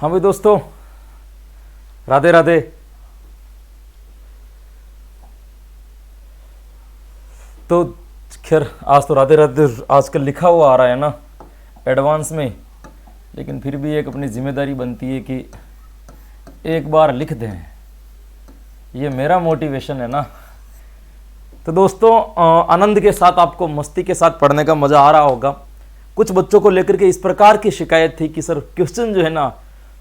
हाँ भाई दोस्तों, राधे राधे। तो खैर आज तो राधे राधे आजकल लिखा हुआ आ रहा है ना एडवांस में, लेकिन फिर भी एक अपनी जिम्मेदारी बनती है कि एक बार लिख दें। ये मेरा मोटिवेशन है ना। तो दोस्तों आनंद के साथ, आपको मस्ती के साथ पढ़ने का मज़ा आ रहा होगा। कुछ बच्चों को लेकर के इस प्रकार की शिकायत थी कि सर क्वेश्चन जो है ना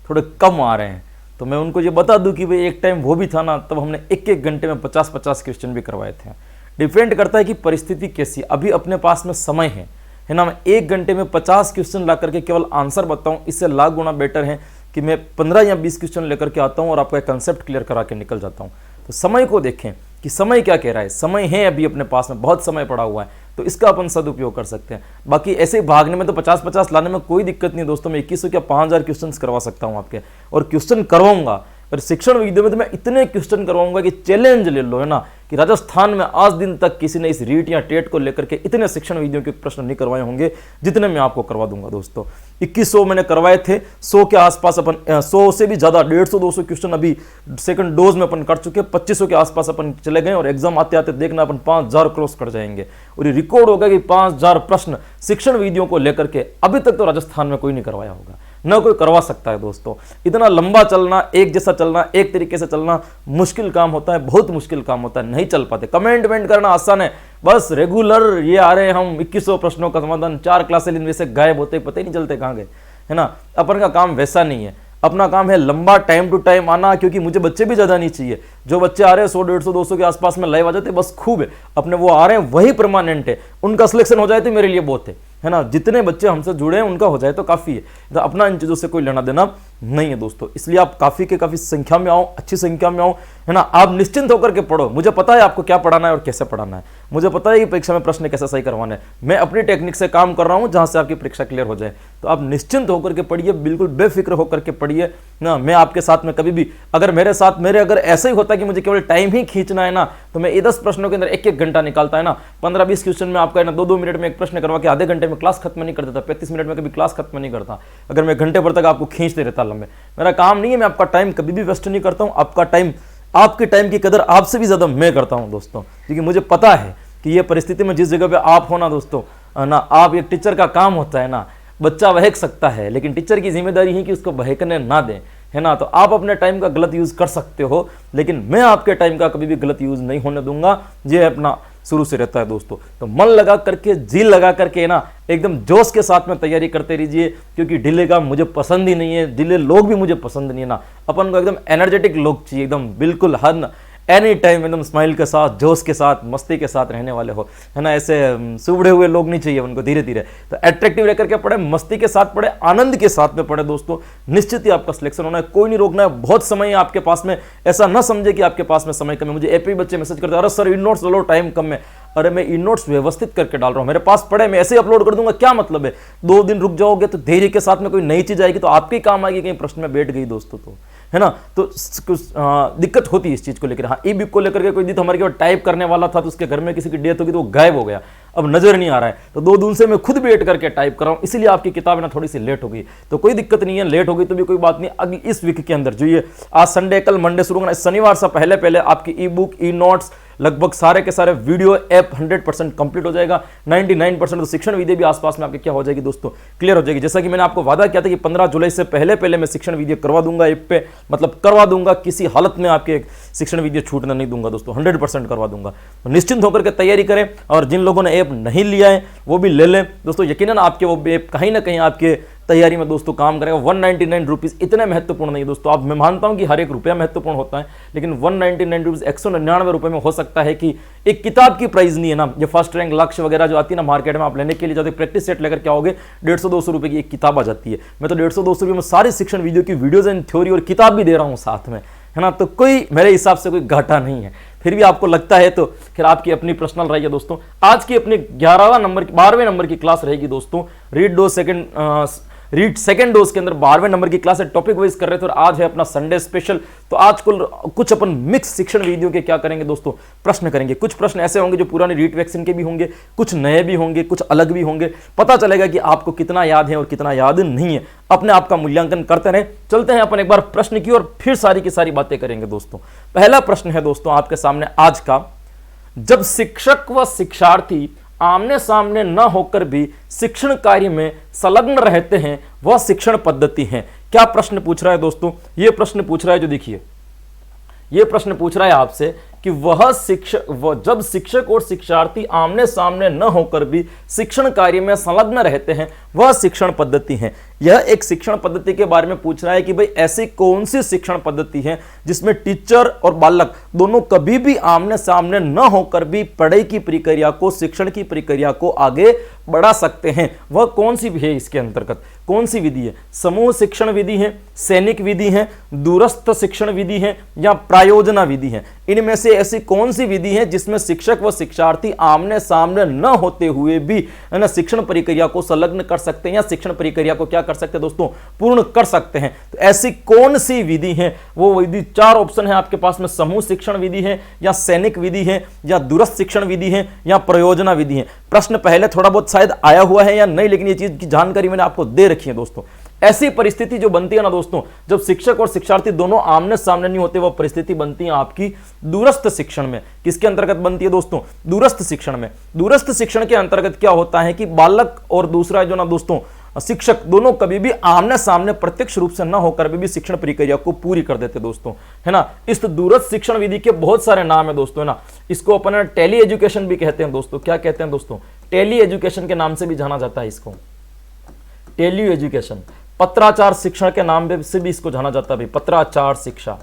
थोड़े कम आ रहे हैं। तो मैं उनको ये बता दूं कि भाई एक टाइम वो भी था ना, तब हमने एक एक घंटे में 50-50 क्वेश्चन भी करवाए थे। डिपेंड करता है कि परिस्थिति कैसी। अभी अपने पास में समय है ना। मैं एक घंटे में 50 क्वेश्चन ला करके केवल आंसर बताऊं, इससे लाख गुना बेटर है कि मैं 15 या 20 क्वेश्चन लेकर के आता हूं और आपका कंसेप्ट क्लियर करा के निकल जाता हूं। तो समय को देखें कि समय क्या कह रहा है। समय है अभी अपने पास में, बहुत समय पड़ा हुआ है, तो इसका अपन सदुपयोग कर सकते हैं। बाकी ऐसे भागने में तो 50-50 लाने में कोई दिक्कत नहीं दोस्तों। मैं 2100 क्या 5000 क्वेश्चन करवा सकता हूं आपके, और क्वेश्चन करवाऊंगा। और शिक्षण वीडियो में तो मैं इतने क्वेश्चन करवाऊंगा कि चैलेंज ले लो, है ना, कि राजस्थान में आज दिन तक किसी ने इस रीट या टेट को लेकर के इतने शिक्षण वीडियो के प्रश्न नहीं करवाए होंगे जितने मैं आपको करवा दूंगा दोस्तों। 2100 मैंने करवाए थे, 100 के आसपास अपन 100 से भी ज्यादा 150-200 क्वेश्चन अभी सेकंड डोज में अपन कर चुके। 2500 के आसपास अपन चले गए और एग्जाम आते आते देखना अपन 5000 क्रॉस कर जाएंगे। और ये रिकॉर्ड होगा कि 5000 प्रश्न शिक्षण वीडियो को लेकर के अभी तक तो राजस्थान में कोई नहीं करवाया होगा, न कोई करवा सकता है दोस्तों। इतना लंबा चलना, एक जैसा चलना, एक तरीके से चलना मुश्किल काम होता है, बहुत मुश्किल काम होता है, नहीं चल पाते। कमेंट करना आसान है, बस रेगुलर ये आ रहे हैं हम 2100 प्रश्नों का समाधान, 4 क्लासेस इनमें से गायब होते पता ही नहीं चलते कहाँ गए, है ना। अपन का काम वैसा नहीं है। अपना काम है लंबा टाइम टू टाइम आना, क्योंकि मुझे बच्चे भी ज्यादा नहीं चाहिए। जो बच्चे आ रहे हैं 100, 150, 200 के आसपास में लाइव आ जाते बस खूब है। अपने वो आ रहे हैं वही परमानेंट है, उनका सिलेक्शन हो जाए तो मेरे लिए बहुत है ना। जितने बच्चे हमसे जुड़े हैं उनका हो जाए तो काफी है। तो अपना इन चीजों से कोई लेना देना नहीं है दोस्तों। इसलिए आप काफी संख्या में आओ, अच्छी संख्या में आओ, है ना। आप निश्चिंत होकर के पढ़ो। मुझे पता है आपको क्या पढ़ाना है और कैसे पढ़ाना है। मुझे पता है कि परीक्षा में प्रश्न कैसे सही करवाना है। मैं अपनी टेक्निक से काम कर रहा हूं जहां से आपकी परीक्षा क्लियर हो जाए। तो आप निश्चिंत होकर के पढ़िए, बिल्कुल बेफिक्र होकर के पढ़िए ना। मैं आपके साथ में कभी भी, अगर मेरे साथ अगर ऐसा ही होता कि मुझे केवल टाइम ही खींचना है ना, तो मैं 10 प्रश्नों के अंदर एक घंटा निकालता है ना। 15-20 क्वेश्चन में आपका है ना 2-2 मिनट में एक प्रश्न करवा के आधे घंटे में क्लास खत्म नहीं कर देता। 35 मिनट में कभी क्लास खत्म नहीं करता अगर मैं घंटे भर तक आपको खींचते रहता लंबे। मेरा काम नहीं है, मैं आपका टाइम कभी भी वेस्ट नहीं करता हूं। आपका टाइम, आपके टाइम की कदर आपसे भी ज्यादा मैं करता हूं दोस्तों, क्योंकि मुझे पता है कि ये परिस्थिति में जिस जगह पे आप हो ना दोस्तों, ना, आप एक टीचर का काम होता है ना, बच्चा बहक सकता है लेकिन टीचर की जिम्मेदारी है कि उसको बहकने ना दें, है ना। तो आप अपने टाइम का गलत यूज कर सकते हो, लेकिन मैं आपके टाइम का कभी भी गलत यूज नहीं होने दूंगा। ये अपना शुरू से रहता है दोस्तों। तो मन लगा करके, जी लगा करके ना, एकदम जोश के साथ में तैयारी करते रहिए, क्योंकि डिले का मुझे पसंद ही नहीं है। डिले लोग भी मुझे पसंद नहीं है ना। अपन को एकदम एनर्जेटिक लोग चाहिए, एकदम बिल्कुल हर एनी टाइम एकदम स्माइल के साथ, जोश के साथ, मस्ती के साथ रहने वाले हो, है ना। ऐसे सुबड़े हुए लोग नहीं चाहिए उनको। धीरे धीरे तो एट्रैक्टिव लेकर के पढ़े, मस्ती के साथ पढ़े, आनंद के साथ में पढ़े दोस्तों। निश्चित ही आपका सिलेक्शन होना है, कोई नहीं रोकना है। बहुत समय है आपके पास में, ऐसा ना समझे कि आपके पास में समय कम है। मुझे एपी बच्चे मैसेज करते हैं, अरे सर इन नोट्स लो, टाइम कम है। अरे मैं इन नोट्स व्यवस्थित करके डाल रहा हूं, मेरे पास पड़े, मैं ऐसे ही अपलोड कर दूंगा, क्या मतलब है। 2 दिन रुक जाओगे तो धैर्य के साथ में कोई नई चीज आएगी तो आपके काम आएगी, कहीं प्रश्न में बैठ गई दोस्तों, तो है ना। तो दिक्कत होती है इस चीज को लेकर। हाँ, ई बुक को लेकर के कोई दी तो हमारे केवल टाइप करने वाला था, तो उसके घर में किसी की डेथ होगी तो वो गायब हो गया, अब नजर नहीं आ रहा है। तो 2 दिन से मैं खुद बैठ करके टाइप कर रहा हूं, इसीलिए आपकी किताब ना थोड़ी सी लेट हो गई। तो कोई दिक्कत नहीं है, लेट हो गई तो भी कोई बात नहीं। अगली इस वीक के अंदर जो ये आज संडे, कल मंडे शुरू करना, शनिवार से पहले आपकी ई बुक, ई नोट्स, लगभग सारे के सारे वीडियो ऐप 100% कंप्लीट हो जाएगा। 99% तो शिक्षण वीडियो भी आसपास में आपके क्या हो जाएगी दोस्तों, क्लियर हो जाएगी। जैसा कि मैंने आपको वादा किया था कि 15 जुलाई से पहले मैं शिक्षण वीडियो करवा दूंगा ऐप पे, मतलब करवा दूंगा। किसी हालत में आपके शिक्षण वीडियो छूटने नहीं दूंगा दोस्तों, 100% करवा दूंगा। तो निश्चिंत होकर के तैयारी करें। और जिन लोगों ने ऐप नहीं लिया है वो भी ले लें दोस्तों। यकीनन आपके वो ऐप कहीं ना कहीं आपके तैयारी में दोस्तों काम करेगा। 199 रुपीज इतने महत्वपूर्ण नहीं दोस्तों। आप, मैं मानता हूं कि हर एक रुपया महत्वपूर्ण होता है, लेकिन 199 रुपीज 199 रुपए में हो सकता है कि एक किताब की प्राइस नहीं है ना। ये फर्स्ट रैंक, लक्ष्य वगैरह जो आती है ना मार्केट में, आप लेने के लिए जाते प्रैक्टिस सेट लेकर के आओगे, 150-200 रुपए की एक किताब आ जाती है। मैं तो 150-200 रुपए में सारी शिक्षण वीडियो की वीडियोज एंड थ्योरी और किताब भी दे रहा हूं साथ में, है ना। तो कोई मेरे हिसाब से कोई घाटा नहीं है। फिर भी आपको लगता है तो फिर आपकी अपनी पर्सनल रही है दोस्तों। आज की अपनी 12वें नंबर की क्लास रहेगी दोस्तों। रीड 2 सेकंड रीट सेकंड डोज के अंदर 12वें नंबर की क्लास है, टॉपिक वाइज कर रहे थे और आज है अपना संडे स्पेशल। तो आज कुछ अपन मिक्स शिक्षण वीडियो के क्या करेंगे दोस्तों, प्रश्न करेंगे। कुछ प्रश्न ऐसे होंगे जो पुराने रीट वैक्सीन के भी होंगे, कुछ नए भी होंगे, कुछ अलग भी होंगे। पता चलेगा कि आपको कितना याद है और कितना याद नहीं है। अपने आप का मूल्यांकन करते रहे। चलते हैं अपन एक बार प्रश्न की और फिर सारी की सारी बातें करेंगे दोस्तों। पहला प्रश्न है दोस्तों आपके सामने आज का, जब शिक्षक व शिक्षार्थी आमने सामने न होकर भी शिक्षण कार्य में संलग्न रहते हैं वह शिक्षण पद्धति है। क्या प्रश्न पूछ रहा है दोस्तों? यह प्रश्न पूछ रहा है, जो देखिए यह प्रश्न पूछ रहा है आपसे कि जब शिक्षक और शिक्षार्थी आमने सामने न होकर भी शिक्षण कार्य में संलग्न रहते हैं वह शिक्षण पद्धति है। यह एक शिक्षण पद्धति के बारे में पूछ रहा है कि भाई ऐसी कौन सी शिक्षण पद्धति है जिसमें टीचर और बालक दोनों कभी भी आमने सामने न होकर भी पढ़ाई की प्रक्रिया को, शिक्षण की प्रक्रिया को आगे बढ़ा सकते हैं। वह कौन सी है? इसके अंतर्गत कौन सी विधि है? समूह शिक्षण विधि है, सैनिक विधि है, दूरस्थ शिक्षण विधि है या प्रायोजना विधि है? इनमें से ऐसी कौन सी विधि है जिसमें शिक्षक व शिक्षार्थी आमने सामने न होते हुए भी शिक्षण प्रक्रिया को संलग्न कर सकते हैं या शिक्षण प्रक्रिया को क्या कर सकते हैं दोस्तों, पूर्ण कर सकते हैं? तो ऐसी कौन सी विधि है? वो विधि, चार ऑप्शन है आपके पास में, समूह शिक्षण विधि है या सैनिक विधि है या दूरस्थ शिक्षण विधि है या प्रयोजना विधि है। प्रश्न पहले थोड़ा बहुत शायद आया हुआ है या नहीं, लेकिन ये चीज की जानकारी मैंने आपको दे रखी है दोस्तों। ऐसी परिस्थिति जो बनती है ना दोस्तों, जब शिक्षक और शिक्षार्थी दोनों आमने सामने नहीं होते, वह परिस्थिति बनती है आपकी दूरस्थ शिक्षण में। किसके अंतर्गत बनती है दोस्तों? दूरस्थ शिक्षण में। दूरस्थ शिक्षण के अंतर्गत क्या होता है कि बालक और दूसरा जो ना दोस्तों शिक्षक दोनों कभी भी आमने सामने प्रत्यक्ष रूप से न होकर भी शिक्षण प्रक्रिया को पूरी कर देते दोस्तों, है ना। इस दूरस्थ शिक्षण विधि के बहुत सारे नाम है दोस्तों, है ना। इसको अपन टेली एजुकेशन भी कहते हैं दोस्तों। क्या कहते हैं दोस्तों? टेली एजुकेशन के नाम से भी जाना जाता है इसको, टेली एजुकेशन। पत्राचार शिक्षण के नाम से भी इसको जाना जाता है, पत्राचार शिक्षा,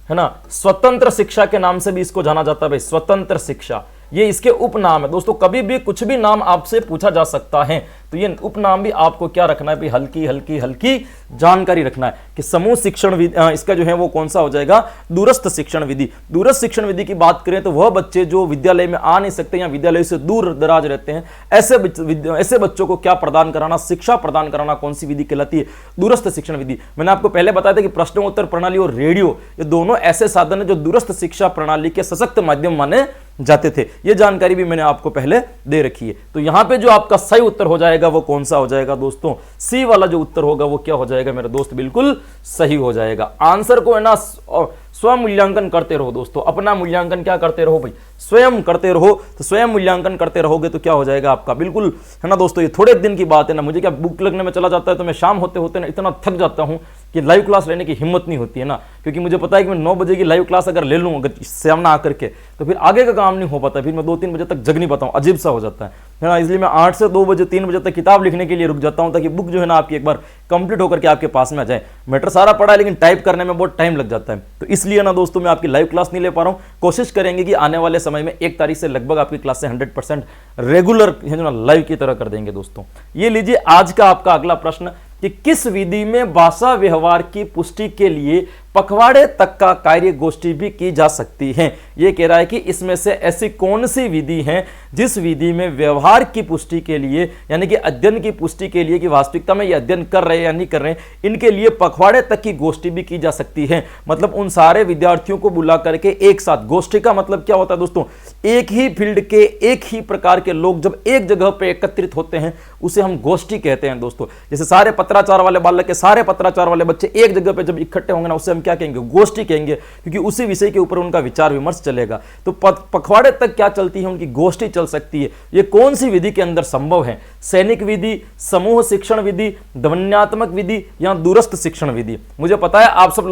है ना। स्वतंत्र शिक्षा के नाम से भी इसको जाना जाता है भाई, स्वतंत्र शिक्षा। ये इसके उपनाम है दोस्तों। कभी भी कुछ भी नाम आपसे पूछा जा सकता है, तो ये उपनाम भी आपको क्या रखना है भाई, हल्की हल्की हल्की जानकारी रखना है कि समूह शिक्षण विधि, इसका जो है वो कौन सा हो जाएगा, दूरस्थ शिक्षण विधि। दूरस्थ शिक्षण विधि की बात करें तो वह बच्चे जो विद्यालय में आ नहीं सकते या विद्यालय से दूर दराज रहते हैं, ऐसे बच्चों को क्या प्रदान कराना, शिक्षा प्रदान कराना, कौन सी विधि कहलाती है, दूरस्थ शिक्षण विधि। मैंने आपको पहले बताया था कि प्रश्नोत्तर प्रणाली और रेडियो, ये दोनों ऐसे साधन है जो दूरस्थ शिक्षा प्रणाली के सशक्त माध्यम माने जाते थे। ये जानकारी भी मैंने आपको पहले दे रखी है। तो यहां पे जो आपका सही उत्तर हो जाएगा वो कौन सा हो जाएगा दोस्तों? सी वाला जो उत्तर होगा वो क्या हो जाएगा मेरे दोस्त, बिल्कुल सही हो जाएगा। आंसर को है ना स्वयं मूल्यांकन करते रहो दोस्तों। अपना मूल्यांकन क्या करते रहो भाई, स्वयं करते रहो। तो स्वयं मूल्यांकन करते रहोगे तो क्या हो जाएगा आपका, बिल्कुल, है ना दोस्तों। ये थोड़े दिन की बात है ना, मुझे क्या बुक लगने में चला जाता है तो मैं शाम होते होते ना इतना थक जाता हूं कि लाइव क्लास लेने की हिम्मत नहीं होती है ना, क्योंकि मुझे पता है कि मैं 9 बजे की लाइव क्लास अगर ले लूं अगर सामना आकर के, तो फिर आगे का काम नहीं हो पाता, फिर मैं 2-3 बजे तक जग नहीं पाता हूं, अजीब सा हो जाता है ना। इसलिए मैं 8 से 2 बजे 3 बजे तक किताब लिखने के लिए रुक जाता हूं, ताकि बुक जो है ना आपकी एक बार कंप्लीट होकर के आपके पास में आ जाए। मैटर सारा पढ़ा है लेकिन टाइप करने में बहुत टाइम लग जाता है, तो इसलिए ना दोस्तों मैं आपकी लाइव क्लास नहीं ले पा रहा हूं। कोशिश करेंगे कि आने वाले समय में 1 तारीख से लगभग आपकी क्लास से 100% रेगुलर लाइव की तरह कर देंगे दोस्तों। ये लीजिए आज का आपका अगला प्रश्न कि किस विधि में भाषा व्यवहार की पुष्टि के लिए पखवाड़े तक का कार्य गोष्ठी भी की जा सकती है। यह कह रहा है कि इसमें से ऐसी कौन सी विधि है जिस विधि में व्यवहार की पुष्टि के लिए, यानी कि अध्ययन की पुष्टि के लिए कि वास्तविकता में ये अध्ययन कर रहे हैं या नहीं कर रहे हैं, इनके लिए पखवाड़े तक की गोष्ठी भी की जा सकती है। मतलब उन सारे विद्यार्थियों को बुला करके एक साथ, गोष्ठी का मतलब क्या होता है दोस्तों, एक ही फील्ड के एक ही प्रकार के लोग जब एक जगह पे एकत्रित होते हैं उसे हम गोष्ठी कहते हैं दोस्तों। जैसे सारे पत्राचार वाले बालक के सारे पत्राचार वाले बच्चे एक जगह पे जब इकट्ठे होंगे ना, उससे हम क्या कहेंगे, गोष्ठी कहेंगे, क्योंकि उसी विषय के ऊपर उनका विचार विमर्श चलेगा। तो पखवाड़े तक क्या चलती है, उनकी गोष्ठी चल सकती है। ये कौन सी विधि के अंदर संभव है? सैनिक विधि, समूह शिक्षण विधि, ध्वन्यात्मक विधि या दूरस्थ शिक्षण विधि? मुझे पता है आप सब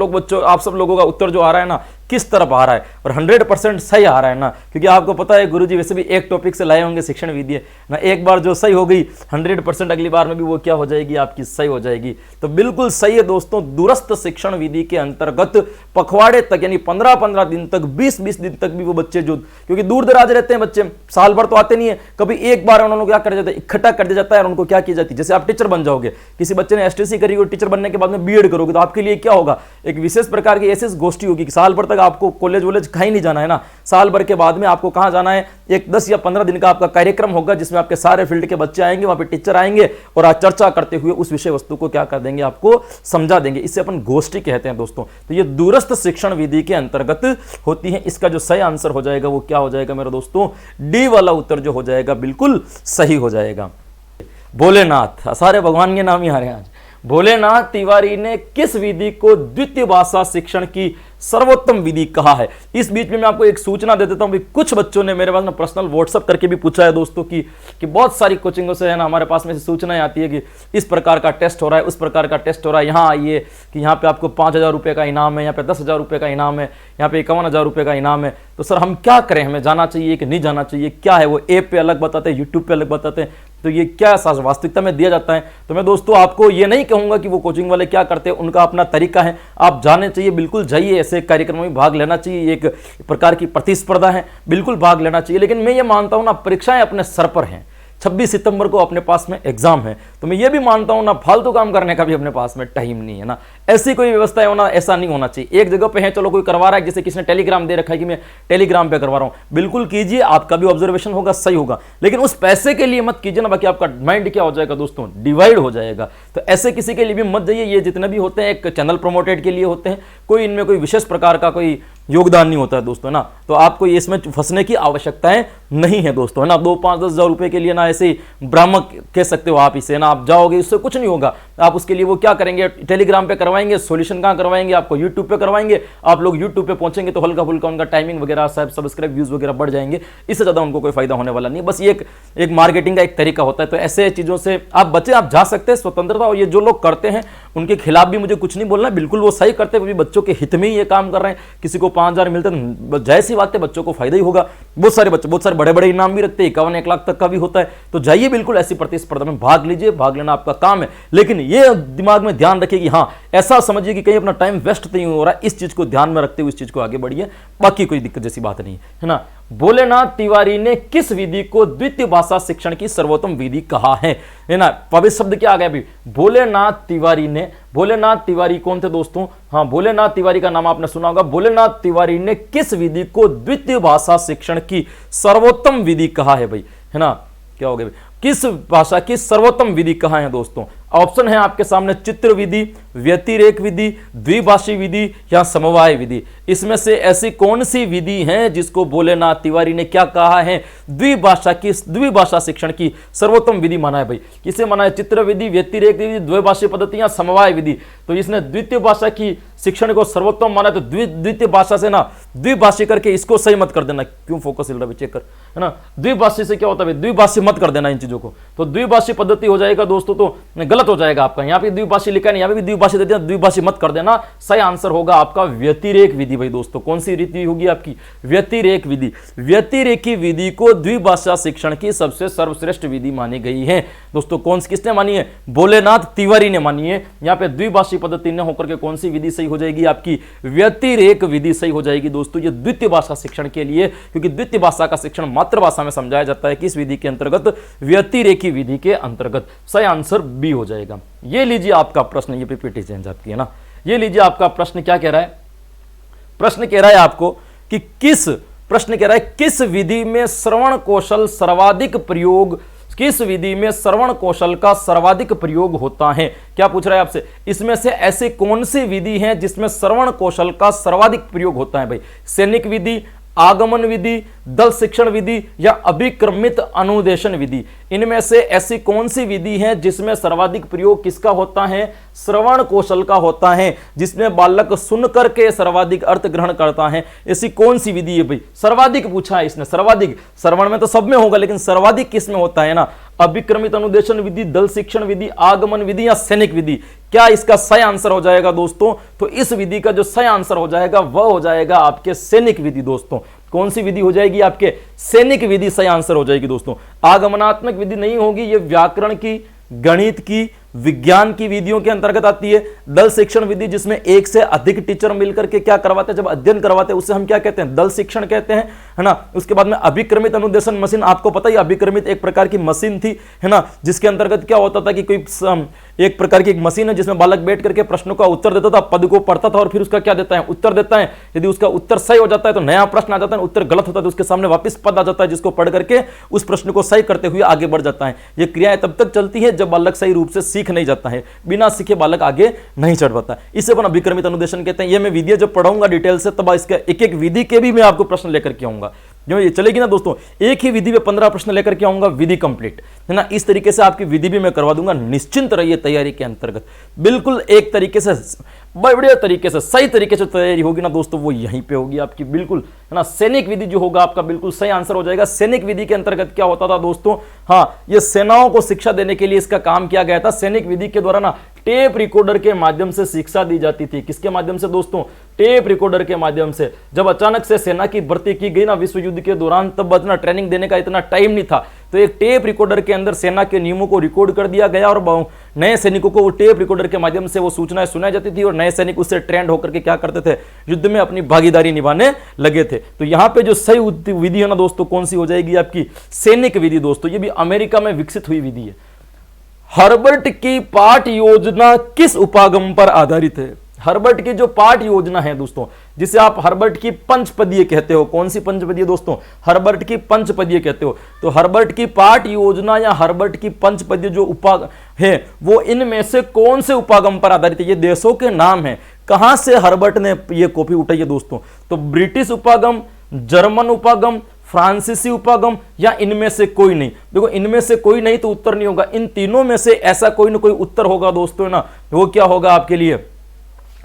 लोगों का उत्तर जो आ रहा है ना किस तरफ आ रहा है, और 100% सही आ रहा है ना, क्योंकि आपको पता है गुरुजी वैसे भी एक टॉपिक से लाए होंगे शिक्षण विधि ना। एक बार जो सही हो गई 100% अगली बार में भी वो क्या हो जाएगी, आपकी सही हो जाएगी। तो बिल्कुल सही है दोस्तों। दूरस्थ शिक्षण विधि के अंतर्गत पखवाड़े तक, यानी 15-15 दिन तक, 20-20 दिन तक भी वो बच्चे जो, क्योंकि दूर दराज रहते हैं बच्चे, साल भर तो आते नहीं है, कभी एक बार उन्होंने क्या कर जाता है, इकट्ठा कर दिया जाता है और उनको क्या की जाती है। जैसे आप टीचर बन जाओगे, किसी बच्चे ने एसटीसी करी और टीचर बनने के बाद में बीएड करोगे, तो आपके लिए क्या होगा, एक विशेष प्रकार की ऐसी गोष्ठी होगी कि साल भर तक आपको कॉलेज वॉलेज कहीं नहीं जाना है ना। साल भर के बाद में आपको कहाँ जाना है, एक 10 या 15 दिन का आपका कार्यक्रम होगा जिसमें आपके सारे फील्ड के बच्चे आएंगे, वहाँ पे टीचर आएंगे और आज चर्चा करते हुए उस विषय वस्तु को क्या कर देंगे, आपको समझा देंगे। इसे अपन गोष्ठी कहते हैं दोस्तों। तो ये दूरस्थ शिक्षण विधि के अंतर्गत होती है। इसका जो सही आंसर हो जाएगा वो क्या हो जाएगा मेरे दोस्तों, डी वाला उत्तर जो हो जाएगा बिल्कुल सही हो जाएगा। भोलेनाथ, सारे भगवान के नाम ही आ रहे हैं आज। भोलेनाथ तिवारी ने किस विधि को द्वितीय भाषा शिक्षण की सर्वोत्तम विधि कहा है। इस बीच में मैं आपको एक सूचना दे देता हूं, कुछ बच्चों ने मेरे पास ना पर्सनल व्हाट्सएप करके भी पूछा है दोस्तों कि बहुत सारी कोचिंगों से है ना हमारे पास में से सूचनाएं आती है कि इस प्रकार का टेस्ट हो रहा है, उस प्रकार का टेस्ट हो रहा है, यहाँ आइए कि यहाँ पे आपको 5,000 रुपये का इनाम है, यहाँ पे 10,000 रुपये का इनाम है, यहाँ पे 51,000 रुपये का इनाम है। तो सर हम क्या करें, हमें जाना चाहिए कि नहीं जाना चाहिए, क्या है वो ऐप पे अलग बताते हैं, यूट्यूब पे अलग बताते हैं, तो ये क्या वास्तविकता में दिया जाता है। तो मैं दोस्तों आपको ये नहीं कहूंगा कि वो कोचिंग वाले क्या करते हैं, उनका अपना तरीका है, आप जाने चाहिए, बिल्कुल जाइए, ऐसे कार्यक्रमों में भाग लेना चाहिए, एक प्रकार की प्रतिस्पर्धा है, बिल्कुल भाग लेना चाहिए। लेकिन मैं ये मानता हूं ना, परीक्षाएं अपने सर पर हैं, 26 सितंबर को अपने पास में एग्जाम है, तो मैं ये भी मानता हूं ना फालतू काम करने का भी अपने पास में टाइम नहीं है ना। ऐसी कोई व्यवस्था होना, ऐसा नहीं होना चाहिए। एक जगह पे है, चलो कोई करवा रहा है, जैसे किसी ने टेलीग्राम दे रखा है कि मैं टेलीग्राम पे करवा रहा हूं, बिल्कुल कीजिए, आपका भी ऑब्जर्वेशन होगा, सही होगा, लेकिन उस पैसे के लिए मत कीजिए ना, बाकी आपका माइंड क्या हो जाएगा दोस्तों, डिवाइड हो जाएगा। तो ऐसे किसी के लिए भी मत जाइए। ये जितने भी होते हैं एक चैनल प्रमोटेड के लिए होते हैं, कोई इनमें कोई विशेष प्रकार का कोई योगदान नहीं होता है दोस्तों ना। तो आपको इसमें फंसने की आवश्यकताएं नहीं है दोस्तों, है ना। 2, 5, 10 हज़ार रुपए के लिए ना ऐसे भ्रामक कह सकते हो आप इसे ना, आप जाओगे इससे कुछ नहीं होगा। आप उसके लिए वो क्या करेंगे, टेलीग्राम पे करवाएंगे, सॉल्यूशन कहाँ करवाएंगे, आपको यूट्यूब पे करवाएंगे। आप लोग यूट्यूब पे पहुंचेंगे तो हल्का फुल्का उनका टाइमिंग वगैरह सब्सक्राइब व्यूज वगैरह बढ़ जाएंगे, इससे ज्यादा उनको कोई फायदा होने वाला नहीं। बस ये एक मार्केटिंग का एक तरीका होता है। तो ऐसे चीजों से आप बचे, आप जा सकते हैं स्वतंत्रता। और ये जो लोग करते हैं उनके खिलाफ भी मुझे कुछ नहीं बोलना, बिल्कुल वो सही करते हैं, बच्चों के हित में ही ये काम कर रहे हैं। किसी को 5,000 मिलते हैं, जाहिर सी बात है बच्चों को फायदा ही होगा। बहुत सारे बच्चे बहुत सारे बड़े बड़े इनाम भी रखते हैं, 51-1 लाख तक का भी होता है। तो जाइए, बिल्कुल ऐसी प्रतिस्पर्धा में भाग लीजिए, भाग लेना आपका काम है। लेकिन ये दिमाग में ध्यान रखिए कि हाँ, ऐसा समझिए कि कहीं अपना टाइम वेस्ट नहीं हो रहा है, इस चीज को ध्यान में रखते हुए इस चीज को आगे बढ़िए, बाकी कोई दिक्कत जैसी बात नहीं है ना। भोलेनाथ तिवारी ने किस विधि को द्वितीय भाषा शिक्षण की सर्वोत्तम विधि कहा है ना। अभी शब्द क्या आ गया अभी, भोलेनाथ तिवारी ने। भोलेनाथ तिवारी कौन थे दोस्तों, हाँ, भोलेनाथ तिवारी का नाम आपने सुना होगा। भोलेनाथ तिवारी ने किस विधि को द्वितीय भाषा शिक्षण की सर्वोत्तम विधि कहा है भाई, है ना। क्या हो गया, किस भाषा की सर्वोत्तम विधि कहा है दोस्तों। ऑप्शन है आपके सामने, चित्र विधि, व्यतिरेक विधि, द्विभाषी विधि या समवाय विधि। इसमें से ऐसी कौन सी विधि है जिसको भोलेनाथ तिवारी ने क्या कहा है, द्विभाषा शिक्षण की सर्वोत्तम विधि माना है भाई। किसे माना है, चित्र विधि, व्यतिरेक विधि, द्विभाषी पद्धति या समवाय विधि। तो इसने द्वितीय भाषा की शिक्षण को सर्वोत्तम माना, तो द्वितीय भाषा से ना द्विभाषी करके इसको सही मत कर देना। क्यों फोकस हिल रहा है, चेक कर, है ना। द्विभाषी से क्या होता है, द्विभाषी मत कर देना इन चीजों को। तो द्विभाषी पद्धति हो जाएगा दोस्तों, तो गलत हो जाएगा आपका। यहाँ पे द्विभाषी लिखा है, यहाँ पे भी द्विभाषी दे दिया, द्विभाषी मत कर देना। सही आंसर होगा आपका व्यतिरेक विधि भाई दोस्तों। कौन सी रीति होगी आपकी, व्यतिरेक विधि। व्यतिरेकी विधि को द्विभाषा शिक्षण की सबसे सर्वश्रेष्ठ विधि मानी गई है दोस्तों। कौन सी, किसने मानी है, भोलेनाथ तिवारी ने मानी है। यहाँ पे द्विभाषी पद्धति न होकर के कौन सी विधि सही हो जाएगी आपकी, व्यतिरेक विधि सही हो जाएगी दोस्तों। ये द्वितीय भाषा शिक्षण के लिए, क्योंकि द्वितीय भाषा का शिक्षण मातृभाषा में समझाया जाता है, किस विधि के अंतर्गत, व्यतिरेकी विधि के अंतर्गत। सही आंसर बी हो जाएगा। ये लीजिए आपका प्रश्न, ये पीपीटी चेंज आपकी है ना। ये लीजिए आपका प्रश्न क्या कह रहा है, प्रश्न कह रहा है आपको कि किस विधि में श्रवण कौशल सर्वाधिक प्रयोग, किस विधि में श्रवण कौशल का सर्वाधिक प्रयोग होता है। क्या पूछ रहा है आपसे, इसमें से ऐसी कौन सी विधि है जिसमें श्रवण कौशल का सर्वाधिक प्रयोग होता है भाई। सैनिक विधि, आगमन विधि, दल शिक्षण विधि या अभिक्रमित अनुदेशन विधि। इनमें से ऐसी कौन सी विधि है जिसमें सर्वाधिक प्रयोग किसका होता है, श्रवण कौशल का होता है, जिसमें बालक सुन करके सर्वाधिक अर्थ ग्रहण करता है। ऐसी कौन सी विधि है भाई, सर्वाधिक पूछा है इसने, सर्वाधिक। श्रवण में तो सब में होगा, लेकिन सर्वाधिक किस में होता है ना, अभिक्रमित अनुदेशन विधि, दल शिक्षण विधि, आगमन विधि या सैनिक विधि। क्या इसका सही आंसर हो जाएगा दोस्तों, तो इस विधि का जो सही आंसर हो जाएगा वह हो जाएगा आपके सैनिक विधि दोस्तों। कौन सी विधि हो जाएगी आपके, सैनिक विधि सही आंसर हो जाएगी दोस्तों। आगमनात्मक विधि नहीं होगी, ये व्याकरण की, गणित की, विज्ञान की विधियों के अंतर्गत आती है। दल शिक्षण विधि जिसमें एक से अधिक टीचर मिलकर के क्या करवाते हैं, जब अध्ययन करवाते हैं, उसे हम क्या कहते हैं, दल शिक्षण कहते हैं, है ना। उसके बाद में अभिक्रमित अनुदेशन मशीन, आपको पता ही अभिक्रमित एक प्रकार की मशीन थी, है ना, जिसके अंतर्गत क्या होता था कि कोई एक प्रकार की एक मशीन है जिसमें बालक बैठ करके प्रश्नों का उत्तर देता था, पद को पढ़ता था और फिर उसका क्या देता है, उत्तर देता है। यदि उसका उत्तर सही हो जाता है तो नया प्रश्न आ जाता है, उत्तर गलत होता है तो उसके सामने वापस पद आ जाता है जिसको पढ़ करके उस प्रश्न को सही करते हुए आगे बढ़ जाता है। ये क्रियाएं तब तक चलती है जब बालक सही रूप से सीख नहीं जाता है, बिना सीखे बालक आगे नहीं चढ़ पाता। इसे अपन अभिक्रमित अनुदेशन कहते हैं। ये मैं विधि जब पढ़ाऊंगा डिटेल से तब इसका एक एक विधि के भी मैं आपको प्रश्न लेकर के आऊंगा। जो ये चलेगी ना दोस्तों, एक ही विधि में 15 प्रश्न लेकर के आऊंगा, विधि कंप्लीट है ना। इस तरीके से आपकी विधि भी मैं करवा दूंगा। निश्चिंत रहिए तैयारी के अंतर्गत, बिल्कुल एक तरीके से बढ़िया तरीके से सही तरीके से तैयारी होगी ना दोस्तों, वो यहीं पे होगी आपकी, बिल्कुल है ना। सैनिक विधि जो होगा आपका बिल्कुल सही आंसर हो जाएगा। सैनिक विधि के अंतर्गत क्या होता था दोस्तों, हाँ, ये सेनाओं को शिक्षा देने के लिए इसका काम किया गया था। सैनिक विधि के द्वारा ना टेप रिकॉर्डर के माध्यम से शिक्षा दी जाती थी। किसके माध्यम से दोस्तों, टेप रिकॉर्डर के माध्यम से। जब अचानक से सेना की भर्ती की गई ना विश्व युद्ध के दौरान, तब इतना ट्रेनिंग देने का इतना टाइम नहीं था, तो एक टेप रिकॉर्डर के अंदर सेना के नियमों को रिकॉर्ड कर दिया गया और नए सैनिकों को वो टेप रिकॉर्डर के माध्यम से वो सूचनाएं सुनाई जाती थी और नए सैनिक उससे ट्रेंड होकर के क्या करते थे, युद्ध में अपनी भागीदारी निभाने लगे थे। तो यहां पे जो सही विधि है ना दोस्तों, कौन सी हो जाएगी आपकी, सैनिक विधि दोस्तों। ये भी अमेरिका में विकसित हुई विधि है। हर्बर्ट की पाठ योजना किस उपागम पर आधारित है? हर्बर्ट की जो पाठ योजना है दोस्तों, जिसे आप हर्बर्ट की पंचपदीय कहते हो, कौन सी पंचपदीय दोस्तों, हर्बर्ट की पंचपदीय कहते हो। तो हर्बर्ट की पाठ योजना या हर्बर्ट की पंचपदीय जो उपागम है, वो इनमें से कौन से उपागम पर आधारित है? ये देशों के नाम है, कहां से हर्बर्ट ने ये कॉपी उठाई है दोस्तों। तो ब्रिटिश उपागम, जर्मन उपागम, फ्रांसीसी उपागम या इनमें से कोई नहीं। देखो इनमें से कोई नहीं तो उत्तर नहीं होगा, इन तीनों में से ऐसा कोई ना कोई उत्तर होगा दोस्तों ना। वो क्या होगा आपके लिए,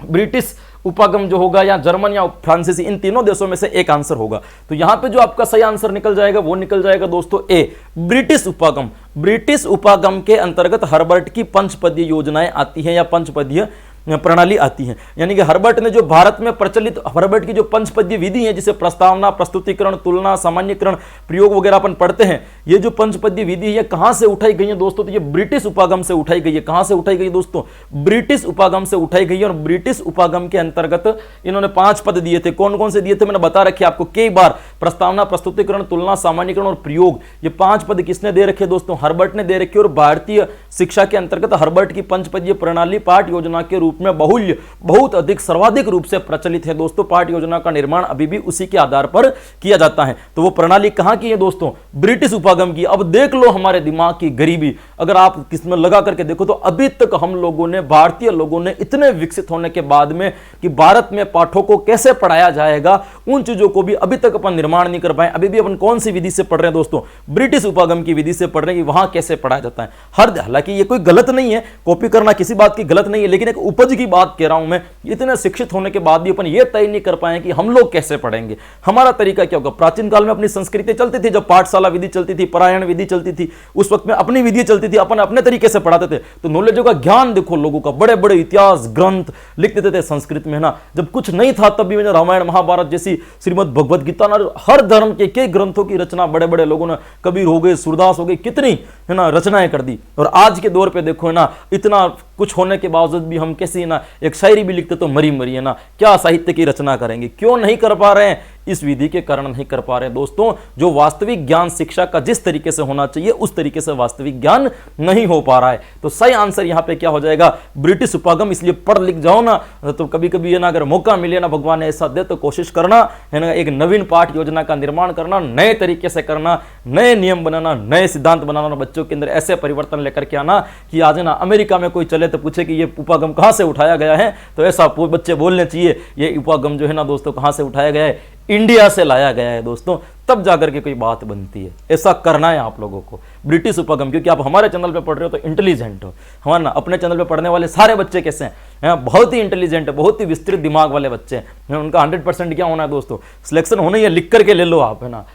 ब्रिटिश उपागम जो होगा या जर्मन या फ्रांसीसी, इन तीनों देशों में से एक आंसर होगा। तो यहां पे जो आपका सही आंसर निकल जाएगा वो निकल जाएगा दोस्तों ए, ब्रिटिश उपागम। ब्रिटिश उपागम के अंतर्गत हर्बर्ट की पंचपदीय योजनाएं आती हैं या पंचपदीय प्रणाली आती है। यानी कि हर्बर्ट ने जो भारत में प्रचलित हर्बर्ट की जो पंचपदीय विधि है, जिसे प्रस्तावना, प्रस्तुतिकरण, तुलना, सामान्यकरण, प्रयोग वगैरह अपन पढ़ते हैं, ये जो पंचपदीय विधि है कहां से उठाई गई है दोस्तों, तो ये ब्रिटिश उपागम से उठाई गई है। कहां से उठाई गई दोस्तों, ब्रिटिश उपागम से उठाई गई है। और ब्रिटिश उपागम के अंतर्गत इन्होंने 5 पद दिए थे। कौन कौन से दिए थे मैंने बता रखे आपको कई बार, प्रस्तावना, प्रस्तुतिकरण, तुलना, सामान्यकरण और प्रयोग। ये 5 पद किसने दे रखे दोस्तों, हर्बर्ट ने दे रखे। और भारतीय शिक्षा के अंतर्गत हर्बर्ट की पंचपदीय प्रणाली पाठ योजना के रूप में बहुल्य, बहुत अधिक, सर्वाधिक रूप से प्रचलित है दोस्तों। पाठ योजना का निर्माण अभी भी उसी के आधार पर किया जाता है। तो वो प्रणाली कहां की है दोस्तों, ब्रिटिश उपागम की। अब देख लो हमारे दिमाग की गरीबी, अगर आप किसमें लगा करके देखो तो अभी तक हम लोगों ने, भारतीय लोगों ने इतने विकसित होने के बाद में कि भारत में पाठों को कैसे पढ़ाया जाएगा, उन चीजों को भी अभी तक अपन निर्माण नहीं कर पाए। अभी भी अपन कौन सी विधि से पढ़ रहे हैं दोस्तों, ब्रिटिश उपागम की विधि से पढ़ रहे हैं कि वहां कैसे पढ़ाया जाता है। हालांकि ये कोई गलत नहीं है, कॉपी करना किसी बात की गलत नहीं है, लेकिन एक उपज की बात कह रहा हूं मैं। इतने शिक्षित होने के बाद भी अपन ये तय नहीं कर पाए कि हम लोग कैसे पढ़ेंगे, हमारा तरीका क्या होगा। प्राचीन काल में अपनी संस्कृति चलती थी, जब पाठशाला विधि चलती थी, परायण विधि चलती थी, उस वक्त में अपनी विधि चलती थी, अपन अपने तरीके से पढ़ाते थे। तो नॉलेजों का ज्ञान देखो लोगों का, बड़े बड़े इतिहास ग्रंथ लिख देते थे संस्कृत में ना। जब कुछ नहीं था तब भी मैंने रामायण, महाभारत जैसी, श्रीमद् भगवद गीता ना, हर धर्म के कई ग्रंथों की रचना बड़े बड़े लोगों ने, कबीर हो गए, सूरदास हो गए, कितनी है ना रचनाएं कर दी। और आज के दौर पे देखो है ना, इतना कुछ होने के बावजूद भी हम कैसी ना एक शायरी भी लिखते तो मरी मरी है ना, क्या साहित्य की रचना करेंगे। क्यों नहीं कर पा रहे हैं, इस विधि के कारण नहीं कर पा रहे दोस्तों। जो वास्तविक ज्ञान शिक्षा का जिस तरीके से होना चाहिए उस तरीके से वास्तविक ज्ञान नहीं हो पा रहा है। तो सही आंसर यहां पे क्या हो जाएगा, ब्रिटिश उपागम। इसलिए पढ़ लिख जाओ ना, तो कभी कभी है ना, अगर मौका मिले ना, भगवान ने ऐसा दे तो कोशिश करना है ना, एक नवीन पाठ योजना का निर्माण करना, नए तरीके से करना, नए नियम बनाना, नए सिद्धांत बनाना, बच्चों के अंदर ऐसे परिवर्तन लेकर के आना कि आज ना अमेरिका में कोई चले तो पूछे कि ये उपागम कहां से उठाया गया है, तो ऐसा बच्चे बोलने चाहिए ये उपागम जो है ना दोस्तों कहां से उठाया गया है, इंडिया से लाया गया है दोस्तों, तब जाकर के कोई बात बनती है। ऐसा करना है आप लोगों को, ब्रिटिश उपागम। क्योंकि आप हमारे चैनल पे पढ़ रहे हो तो इंटेलिजेंट हो, हमारे ना अपने चैनल पे पढ़ने वाले सारे बच्चे कैसे हैं, बहुत ही इंटेलिजेंट है, बहुत ही विस्तृत दिमाग वाले बच्चे हैं। उनका 100% क्या होना है दोस्तों, सिलेक्शन होना ही, लिख करके ले लो आप, है ना।